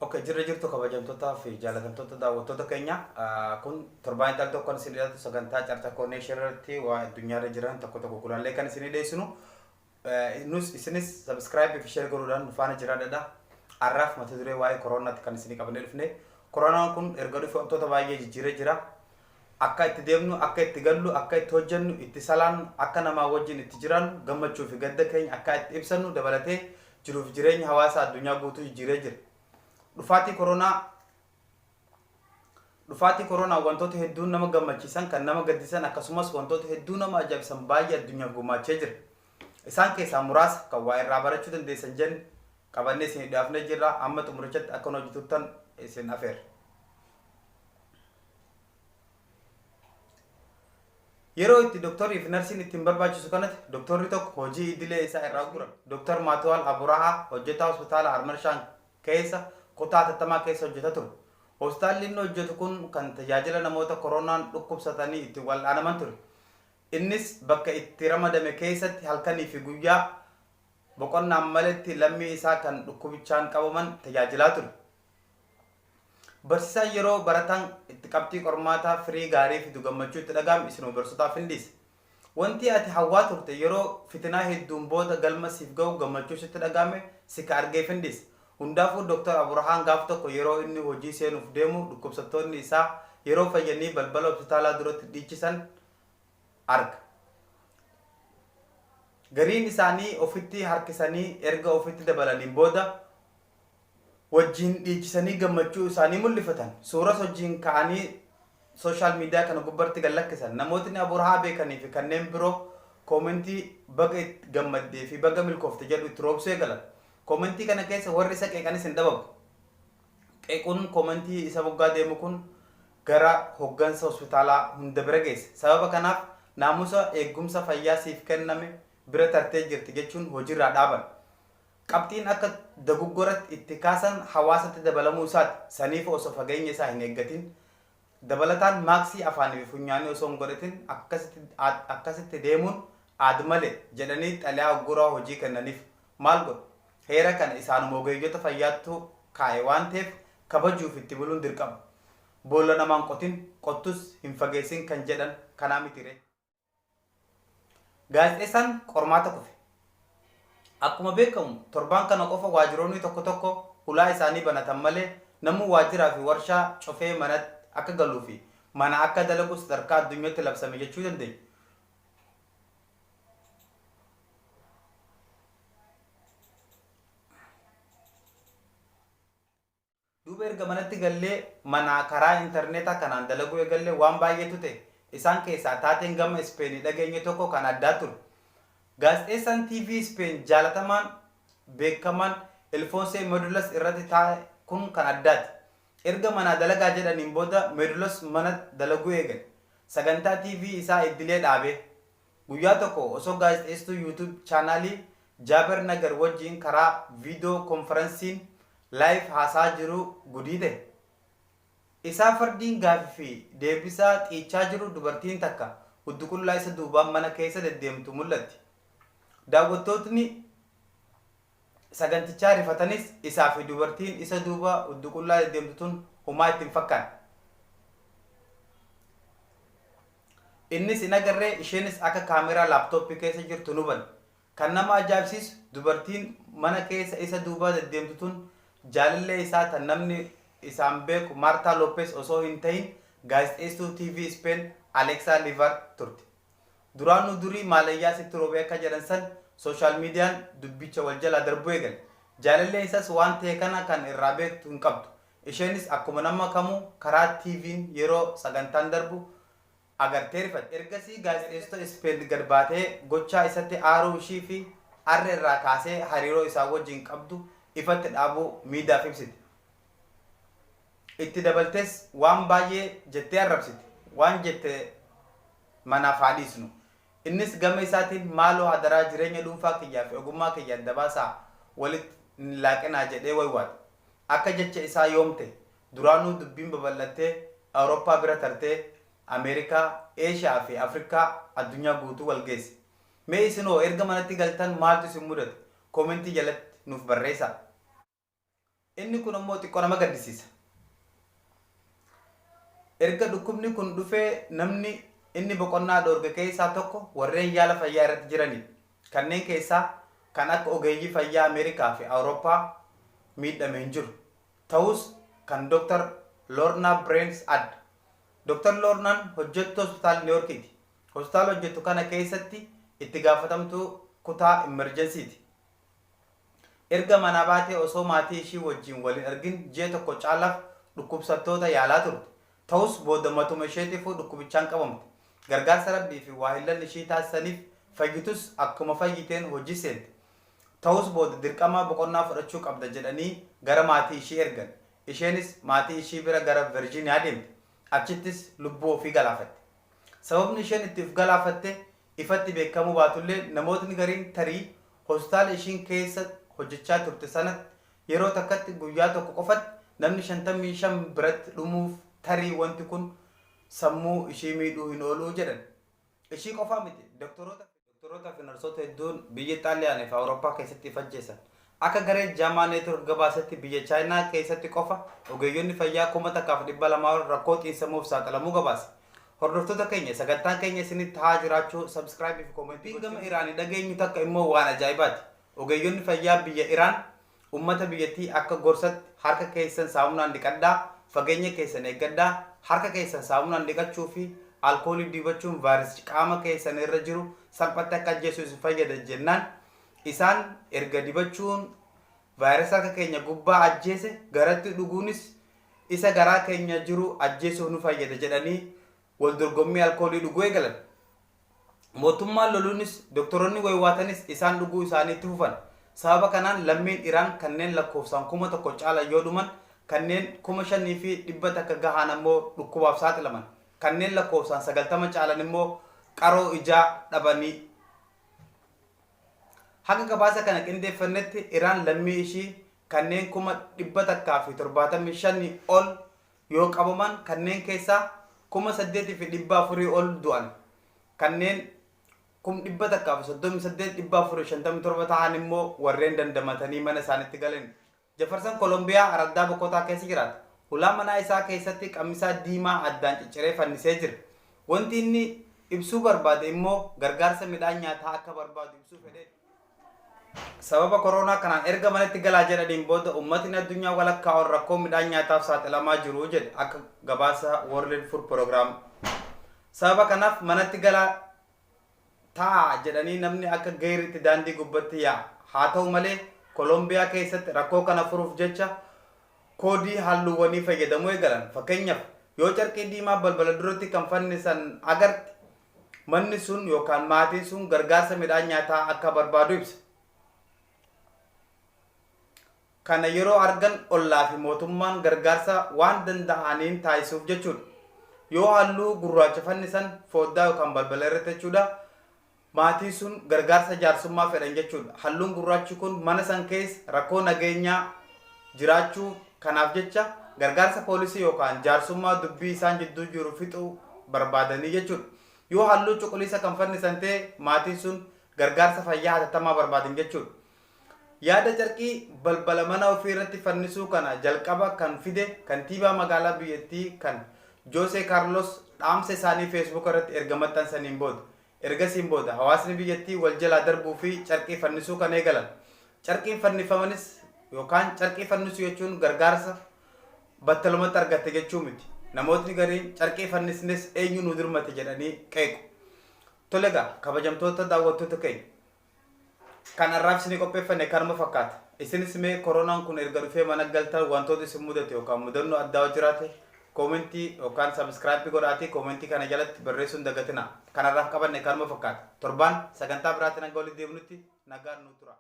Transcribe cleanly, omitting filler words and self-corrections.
Oke, jirtu kabajamtoota fi jaalatamtoota daawwattoota keenya kun torbaan intal tokkoon isin dhiyaatu sagantaa carta connection irratti waa addunyaarra jiran tokko tokko kulaallee kan isin dhiyeessinu nus isinis subscribe fi share godhuudhaan nu faana jiraadha. Arraaf mata duree waa'ee koronaatti kan isin qabannee dhufne. Koronaan kun erga dhufe wantoota baay'ee jijjiiree jira. Akka itti deemnu, akka itti gallu, akka itti hojjennu, itti salaannu, akka namaa wajjin itti jiraannu, gammachuu fi gadda keenya akka itti ibsannu dabalatee jiruuf jireenya hawaasa addunyaa guutuu jijjiiree jira. Dhufaatii koronaa wantoota hedduu nama gammachiisan kan nama gaddisan akkasumas wantoota hedduu nama ajaa'ibsiisan baay'ee addunyaa gumaachee jira. Isaan keessaa muraasa kan waa irraa barachuu dandeessan jenne qabannee isin dhiyaafnee jirra. Amma xumurichatti akka hojjetuttan isin afeera. Yeroo itti dooktarii fi narsiin ittiin barbaachisu kanatti dooktarri tokko hojii idilee isaa irraa guura. Dooktar Maatuwaal Aburahaa hojjetaa hospitaala Harmarshaan keessa kutaa hatattamaa keessa hojjeta ture. Hospitaalli inni hojjetu kun kan tajaajila namoota koronaan dhukkubsatanii itti wal'aanaman ture. Innis bakka itti ramadame keessatti halkanii fi guyyaa boqonnaan maletti lammii isaa kan dhukkubichaan qabaman tajaajilaa ture. Barsiisaan yeroo barataan itti qabxii qormaataa firii gaarii fi gammachuu itti dhaga'ame isinuu barsiisotaaf hindhiise. Wanti ati hawwaa turte yeroo fitinaa hedduun booda galma siif ga'u gammachuu sitti dhaga'ame si ka argeef hindhiise. Hundaafuu Dr. Aburahaan gaaf tokko yeroo inni hojii seenuuf deemu dhukkubsattoonni isaa yeroo fayyanii balbala hospitaalaa duratti dhiichisan arga. Gariin isaanii ofitti harkisanii erga ofitti dabalaniin booda wajjin dhiichisanii gammachuu isaanii mul'ifatan. Suuras wajjin ka'anii sooshaal miidiyaa kana gubbarratti gallakkisan. Namootni Aburahaa beekanii fi kanneen biroo koomentii baga itti gammaddee fi baga milkoofte jedhu itti roobsuu eegalan. Koomentii kana keessa warri isa qeeqanis hin dhabamu. Qeequun koomentii isa moggaa deemu kun gara hoggansa hospitaalaa hunda bira geesse. Sababa kanaaf naamusa eegumsa fayyaa siif kenname bira tartee jirti jechuun hojiirraa dhaaban. Qabxiin akka dogoggoratti itti kaasan hawaasatti dabalamuu isaati. Saniif osoo fageenya isaa hin eeggatin dabalataan maaksii afaanii fi funyaanii osoo hin godhatin akkasitti deemuun aad malee jedhanii xalayaa ugguraa hojii kennaniif maal godhu? Heera kana isaanuma ogeeyyota fayyaattuu kaa'e waan ta'eef kabajuuf itti buluun dirqama. Boolla namaan qotin qottus hin fageessin kan jedhan kanaa mitire. Gaazexeessaan qormaata kufe. Akkuma beekamu torbaan kana qofa waajjiroonni tokko tokko ulaa isaanii banatan malee namuu waajjiraa fi warshaa cufee manatti akka galuu fi mana akka dalagu sadarkaa addunyaatti labsame jechuu dandeenya. Duuba erga manatti gallee mana karaa intarneetaa kanaan dalaguu eegalle waan baay'eetu ta'e. Isaan keessaa taateen gama Ispeenii dhageenye tokko kan addaa ture. Gaazexeessaan TV Speen jaalatamaan beekamaan Alfonso Medulas irratti taa'e kun kan addaati. Erga mana dalagaa jedhaniin booda Medulas mana dalaguu eegale. Sagantaa TV isaa idilee dhaabe. Guyyaa tokko osoo gaazexeessituu YouTube chaanaalii Jaaber Nagar wajjin karaa viidiyoo konferensiin live haasaa jiru gudii ta'e. Isaa fardiin gaaffii fi deebisaa xiichaa jiru dubartiin takka hudduqullaa isa duubaan mana keessa deddeemtu mul'atti. Daawwattootni sagantichaa rifatanis isaa fi dubartiin isa duuba hudduqullaa deddeemtu tun homaa ittiin fakkaan. Innis hin agarree isheenis akka kaameraa laaptooppii keessa jirtu nu hubanne. Kan nama ajaa'ibsiisu dubartiin mana keessa isa duuba deddeemtu tun jaalallee isaa tan namni isaan beeku Marta Lopez osoo hin ta'in gaazexeessituu TV Spain Alexa Livar turte. Duraanuu durii maalayyaa sitti roobee akka jedhan san sooshaal miidiyaan dubbicha wal jalaa darbuu eegale. Jaalallee isaas waan ta'e kana kan irraa beektu hin qabdu. Isheenis akkuma nama kamuu karaa TV'n yeroo sagantaan darbu agartee rifatte. Ergasii gaazexeessituu Spain gad baatee gochaa isatti aaruu ishii fi arra irraa kaasee hariiroo isaa wajjin qabdu ifatti dhaabuu miidiyaaf ibsite. Itti dabaltees waan baay'ee jettee arrabsite. Waan jette manaaf haadhiisnu. Innis gama isaatiin maaloo hadaraa jireenya dhuunfaa kiyyaa fi ogummaa kiyyaa dabaasaa walitti hin laaqinaa jedhee waywaate. Akka jecha isaa yoomte duraanuu dubbiin babal'attee Awurooppaa bira tartee Ameerikaa, Eeshiyaa fi Afrikaa addunyaa guutuu wal geesse. Mee isinoo erga manatti galtan maaltu isin mudate? Koomentii jalatti nuuf barreessaa. inni kun ammoo xiqqoo nama gaddisiisa. Erga dhukkubni kun dhufee namni inni boqonnaa dhoorge keessaa tokko warreen yaala fayyaa irratti jiranidha. Kanneen keessaa kan akka ogeeyyii fayyaa Ameerikaa fi Awurooppaa miidhamee hin jiru. Ta'us kan Dr. Lorna Brains adda. Dr. Lornaan hojjettu hospitaala New Yorkiti. Hospitaala hojjettu kana keessatti itti gaafatamtuu kutaa emergensiiti. Erga mana baatee osoo maatii ishii wajjin waliin argin ji'a tokko caalaaf dhukkubsattoota yaalaa turte. Ta'us booda matuma isheetiifuu dhukkubichaan qabamte. Gargaarsa Rabbii fi waahillan ishii taasisaniif fayyitus akkuma fayyiteen hojii seente. Ta'us booda dirqama boqonnaa fudhachuu qabda jedhanii gara maatii ishii ergan. Isheenis maatii ishii bira gara Virgiiniyaa deemte. Achittis lubbuu ofii galaafatte. Sababni isheen ittiif galaafatte ifatti beekamuu baatullee namootni gariin tarii hospitaala ishiin keessa hojjechaa turte sanatti yeroo takkatti guyyaa tokko qofatti namni 55 biratti dhumuuf tarii wanti kun sammuu ishii miidhuu hin ooluu jedhan. Ishii qofaa miti doktoroota fi narsoota hedduun biyya Xaaliyaanii fi Awurooppaa keessatti ajjeesan. Akka garee Jaamaa Neetwork gabaasetti biyya Chaayinaa keessatti qofa ogeeyyonni fayyaa 1200 rakkoo xiinsammuuf saaxilamuu gabaase. Hordoftoota keenya sagantaan keenya isinitti haa jiraachuu subscribe fi koomentii gama Iraanii dhageenyu takka immoo waan ajaa'ibaati. Ogeeyyonni fayyaa biyya Iraan ummata biyyattii akka gorsatti harka keessan saamunaan dhiqadhaa, fageenya keessan eeggadhaa, harka keessan saamunaan dhiqachuu fi alkoolii dibachuun vaayirasii qaama keessan irra jiru salphatti akka ajjeesuu isin fayyada jennaan isaan erga dibachuun vaayirasii harka keenya gubbaa ajjeese garatti dhuguunis isa garaa keenya jiru ajjeesuu nu fayyada jedhanii wal dorgommii alkoolii dhuguu eegalan. Mootummaan loluunis doktoroonni waywaatanis isaan dhuguu isaaniitti fufan. Sababa kanaan lammiin Iraan kanneen lakkoofsaan 1000 caala yoo dhuman kanneen 5,000 fi 100 akka gahaan ammoo dhukkubaaf saaxilaman. Kanneen lakkoofsaan 90 caalan immoo qaroo ijaa dhabanii. Haga gabaasa kana qindeeffannetti Iraan lammii ishii kanneen 175 ol yoo qabaman kanneen keessaa 8,400 ol du'an. Kanneen 138,457 ta'an immoo warreen dandamatanii mana isaanitti galan. Jefferson Kolombiyaa araddaa boqotaa keessa jiraata. Ulaa manaa isaa keessatti qamisaa diimaa addaan cicciree fannisee jira. Wanti inni ibsuu barbaade immoo gargaarsa midhaan nyaataa akka barbaadu ibsuu fedhe. Sababa koronaa kanaan erga manatti galaa jedhaniin booda uummatni addunyaa walakkaa ol rakkoo midhaan nyaataaf saaxilamaa jiru jedhe akka gabaasa World Food Program. Sababa kanaaf manatti galaa ta'a jedhanii namni akka geeritti daandii gubbatti yaa'a. Haa ta'u malee Kolombiyaa keessatti rakkoo kana furuuf jecha koodii halluuwwanii fayyadamuu eegalan. Fakkeenyaaf yoo carqii diimaa balbala duratti kan fannisan agarte manni sun yookaan maatiin sun gargaarsa midhaan nyaataa akka barbaadu ibsa. Kana yeroo argan ollaa fi mootummaan gargaarsa waan danda'aniin taasisuuf jechuudha. Yoo halluu gurraacha fannisan foddaa yookaan balbala irratti jechuudha. Maatii sun gargaarsa jaarsummaa fedhan jechuudha. Halluun gurraachi kun mana san keessa rakkoo nageenyaa jiraachuu kanaaf jecha gargaarsa poolisii yookaan jaarsummaa dubbii isaan jidduu jiru fixuu barbaadanii jechuudha. Yoo halluu cuquliisa kan fannisan ta'e maatiin sun gargaarsa fayyaa hatattamaa barbaadan jechuudha. Yaada carqii balbala mana ofii irratti fannisuu kana jalqaba kan fide kantiibaa magaalaa biyyattii kan Jose Carlos dhaamsa isaanii Facebook irratti erga maxxansaniin booda. Ergasiin booda hawaasni biyyattii wal jalaa darbuu fi carqii fannisuu kan eegalan. Carqiin fannifamanis yookaan carqii fannisuu jechuun gargaarsa battalumatti argatte jechuu miti. Namootni gariin carqii fannisnes eenyu nu dirmate jedhanii qeequ. Tole egaa kabajamtoota daawwattoota keenya. Kan har'aaf isinii qopheeffanne kanuma fakkaata. Isinis mee koronaan kun erga dhufee mana galtan wantoota isin mudate yookaan mudannoo addaa jiraate koomentii yookaan subscribe godhaatii koomentii kana jalatti barreessuun dagatina. Kan har'aaf qabanne kanuma fakkaata. Torbaan sagantaa biraatiin hanga walitti deemnutti nagaan nu tura.